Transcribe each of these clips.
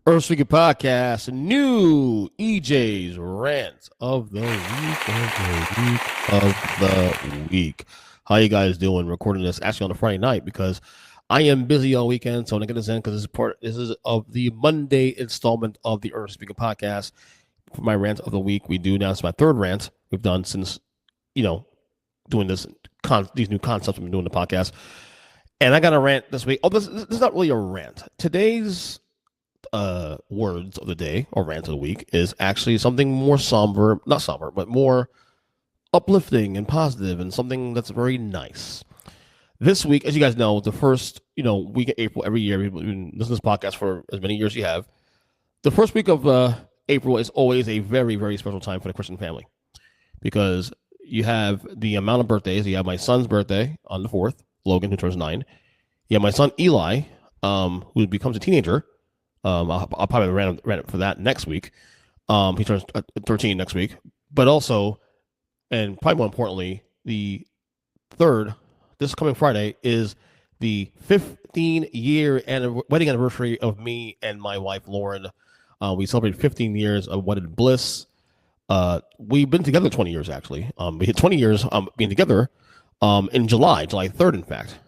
Earnestly Speaking Podcast, new EJ's rant of the week. How you guys doing? Recording this actually on a Friday night because I am busy all weekend, so I'm gonna get this in because this is of the Monday installment of the Earnestly Speaking Podcast. For my rant of the week, we do now. It's my third rant we've done since doing these new concepts we've been doing the podcast. And I got a rant this week. Oh, this is not really a rant. Today's words of the day or rant of the week is actually something more not somber, but more uplifting and positive and something that's very nice. This week, as you guys know, the first week of April every year, we've been listening to this podcast for as many years as you have. The first week of April is always a very, very special time for the Christian family because you have the amount of birthdays. You have my son's birthday on the 4th, Logan, who turns 9. You have my son Eli, who becomes a teenager. I'll probably rant it for that next week. He turns 13 next week. But also, and probably more importantly, the 3rd, this coming Friday, is the 15-year wedding anniversary of me and my wife, Lauren. We celebrated 15 years of wedded bliss. We've been together 20 years, actually. We hit 20 years being together in July 3rd, in fact.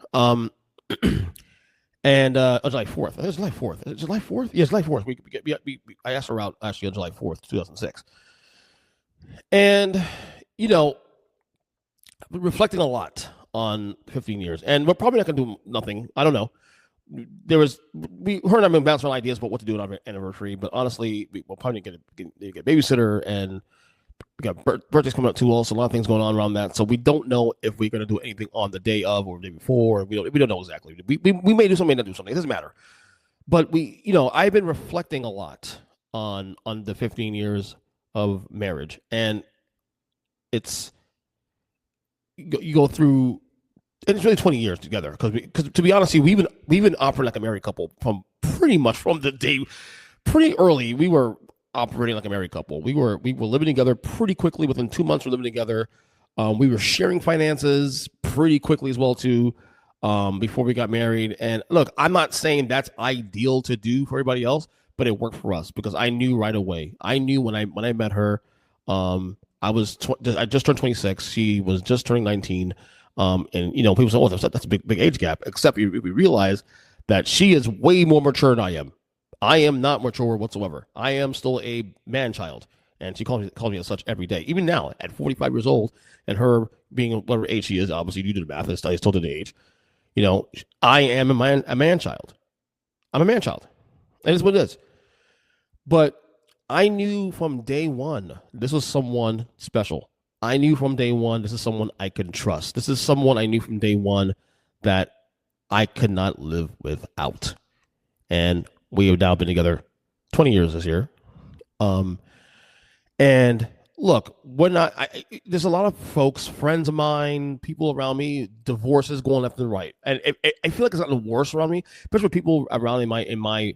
And July 4th. I think it's July 4th. Is it July 4th? Yeah, it's July 4th. I asked her out actually on July 4th, 2006. And, I've been reflecting a lot on 15 years. And we're probably not going to do nothing. I don't know. Her and I have been bouncing on ideas about what to do on our anniversary. But honestly, we'll probably get a babysitter. And we got birthdays coming up too. Also, a lot of things going on around that. So we don't know if we're going to do anything on the day of or the day before. We don't know exactly. We may do something, may not do something. It doesn't matter. But I've been reflecting a lot on the 15 years of marriage, and it's you go through. And it's really 20 years together because to be honest, we've been operating like a married couple from the day pretty early. We were operating like a married couple. We were living together pretty quickly. Within 2 months, we're living together. We were sharing finances pretty quickly as well too. Before we got married. And look, I'm not saying that's ideal to do for everybody else, but it worked for us because I knew right away. I knew when I met her. I just turned 26. She was just turning 19. And people say, "Oh, that's a big age gap." Except we realize that she is way more mature than I am. I am not mature whatsoever. I am still a man child, and she calls me as such every day. Even now, at 45 years old, and her being whatever age she is, obviously you do the math. I still did the age. I am a man child. I'm a man child, and it's what it is. But I knew from day one this was someone special. I knew from day one this is someone I could trust. This is someone I knew from day one that I could not live without. And we have now been together 20 years this year. And look, there's a lot of folks, friends of mine, people around me, divorces going left and right. And I feel like it's gotten worse around me, especially with people around in my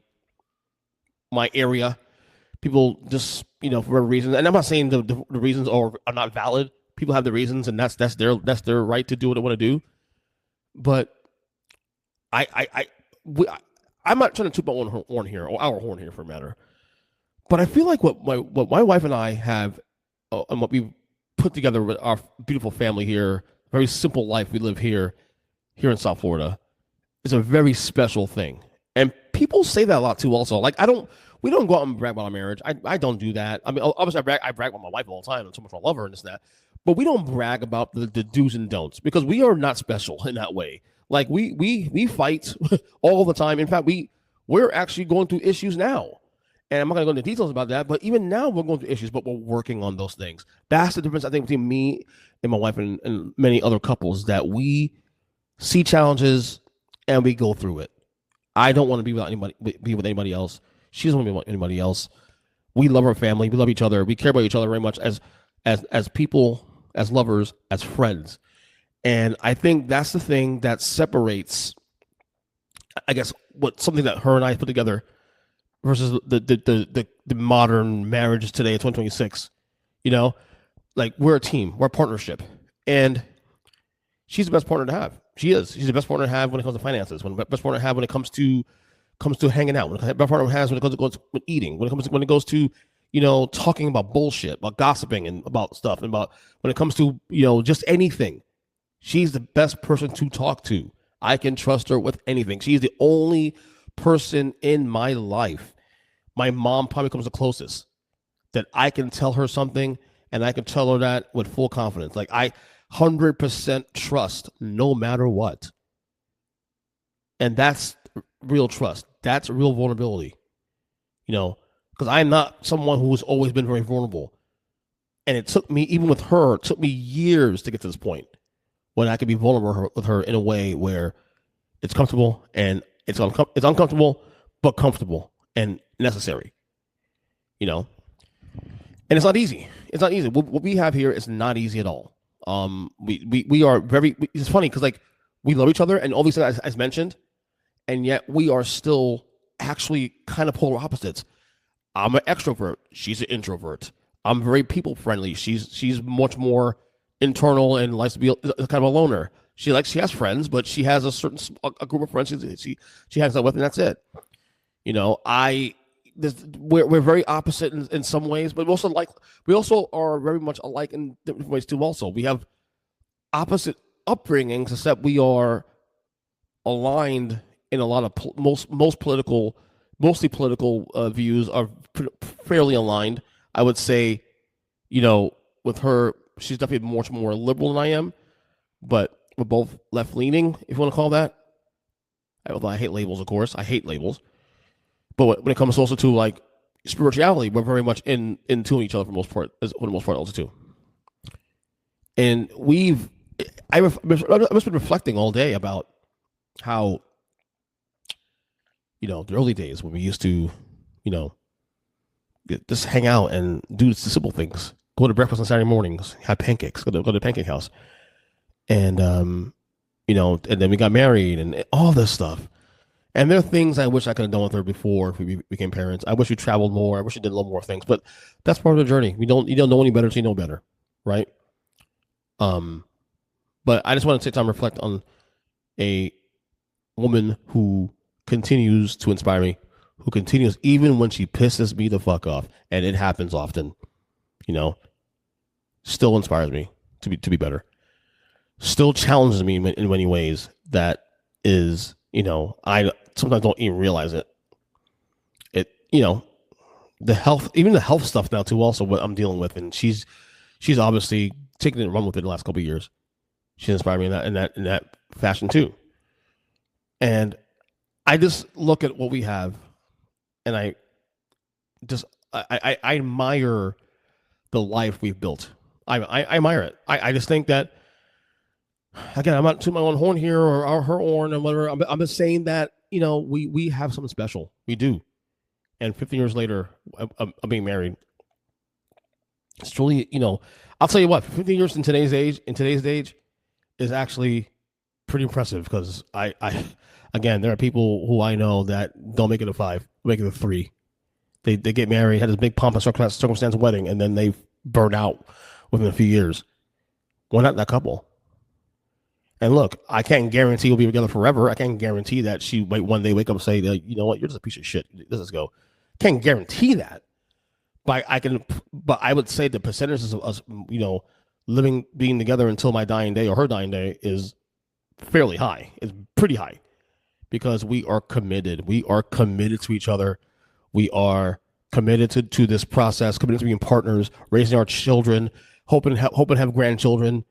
area. People just, for whatever reason, and I'm not saying the reasons are not valid. People have the reasons, and that's their right to do what they want to do. But I'm not trying to toot my own horn here, or our horn here for a matter. But I feel like what my wife and I have, and what we've put together with our beautiful family here, very simple life we live here in South Florida, is a very special thing. And people say that a lot too also. Like we don't go out and brag about our marriage. I don't do that. I mean, obviously I brag about my wife all the time and so much I love her and this and that. But we don't brag about the do's and don'ts because we are not special in that way. Like we fight all the time. In fact, we're actually going through issues now. And I'm not going to go into details about that, but even now we're going through issues, but we're working on those things. That's the difference, I think, between me and my wife and many other couples, that we see challenges and we go through it. I don't want to be with anybody else. She doesn't want to be with anybody else. We love our family. We love each other. We care about each other very much as people, as lovers, as friends. And I think that's the thing that separates, I guess, something that her and I put together versus the modern marriages today, 2026. You know, like we're a team, we're a partnership, and she's the best partner to have. She is. She's the best partner to have when it comes to finances. When the best partner to have when it comes to hanging out. When the best partner has when it goes to eating. When it goes to talking about bullshit, about gossiping, and about stuff, and about when it comes to just anything. She's the best person to talk to. I can trust her with anything. She's the only person in my life. My mom probably comes the closest that I can tell her something and I can tell her that with full confidence. Like I 100% trust no matter what. And that's real trust. That's real vulnerability. Because I'm not someone who's always been very vulnerable. And it took me, even with her, it took me years to get to this point when I could be vulnerable with her in a way where it's comfortable and it's uncomfortable, but comfortable and necessary, and it's not easy. It's not easy. What we have here is not easy at all. We are very, it's funny because like we love each other and all these things as mentioned, and yet we are still actually kind of polar opposites. I'm an extrovert. She's an introvert. I'm very people friendly. She's much more internal and likes to be kind of a loner. She has friends, but she has a group of friends she hangs out with, and that's it. We're very opposite in some ways, but we also are very much alike in different ways too. Also, we have opposite upbringings, except we are aligned in a lot of mostly political views are fairly aligned. I would say, with her, she's definitely much more liberal than I am, but we're both left-leaning, if you want to call that. Although I hate labels, of course. I hate labels. But when it comes also to like spirituality, we're very much in tune each other for the most part also too. And I've just been reflecting all day about how, the early days when we used to, just hang out and do the simple things. Go to breakfast on Saturday mornings, have pancakes, go to the pancake house. And, and then we got married and all this stuff. And there are things I wish I could have done with her before we became parents. I wish we traveled more. I wish we did a little more things, but that's part of the journey. You don't know any better until you know better. Right. But I just want to take time to reflect on a woman who continues to inspire me, who continues even when she pisses me the fuck off. And it happens often, still inspires me to be better. Still challenges me in many ways that is, I sometimes don't even realize it. The health stuff now too, also what I'm dealing with. And she's obviously taken it and run with it the last couple of years. She inspired me in that fashion too. And I just look at what we have and I admire the life we've built. I admire it. I just think that, again, I'm not to my own horn here or her horn or whatever. I'm just saying that, we have something special. We do. And 15 years later, I'm being married. It's truly, I'll tell you what, 15 years in today's age is actually pretty impressive because again, there are people who I know that don't make it a 5, make it a 3. They get married, had this big pomp and circumstance wedding, and then they burn out within a few years. Why not that couple? And look, I can't guarantee we'll be together forever. I can't guarantee that she might one day wake up and say, you know what, you're just a piece of shit. Let's go. Can't guarantee that. But I would say the percentages of us, being together until my dying day or her dying day is fairly high. It's pretty high. because we are committed. We are committed to each other. We are committed to this process, committed to being partners, raising our children, hoping to have grandchildren.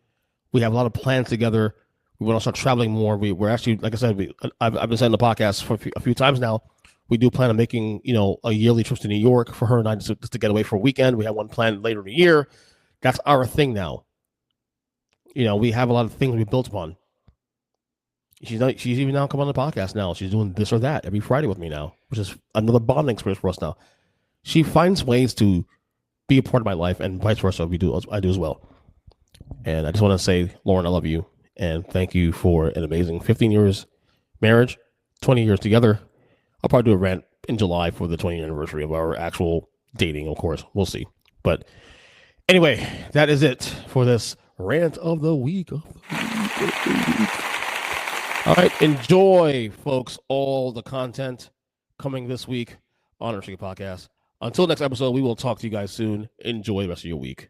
We have a lot of plans together. We want to start traveling more. We're actually, like I said, I've been saying the podcast for a few times now. We do plan on making, a yearly trip to New York for her and I just to get away for a weekend. We have one planned later in the year. That's our thing now. We have a lot of things we built upon. She's even now come on the podcast now. She's doing this or that every Friday with me now, which is another bonding experience for us now. She finds ways to be a part of my life, and vice versa. I do as well. And I just want to say, Lauren, I love you, and thank you for an amazing 15 years marriage, 20 years together. I'll probably do a rant in July for the 20th anniversary of our actual dating, of course. We'll see. But anyway, that is it for this rant of the week. All right, enjoy, folks, all the content coming this week on Earnestly Speaking Podcast. Until next episode, we will talk to you guys soon. Enjoy the rest of your week.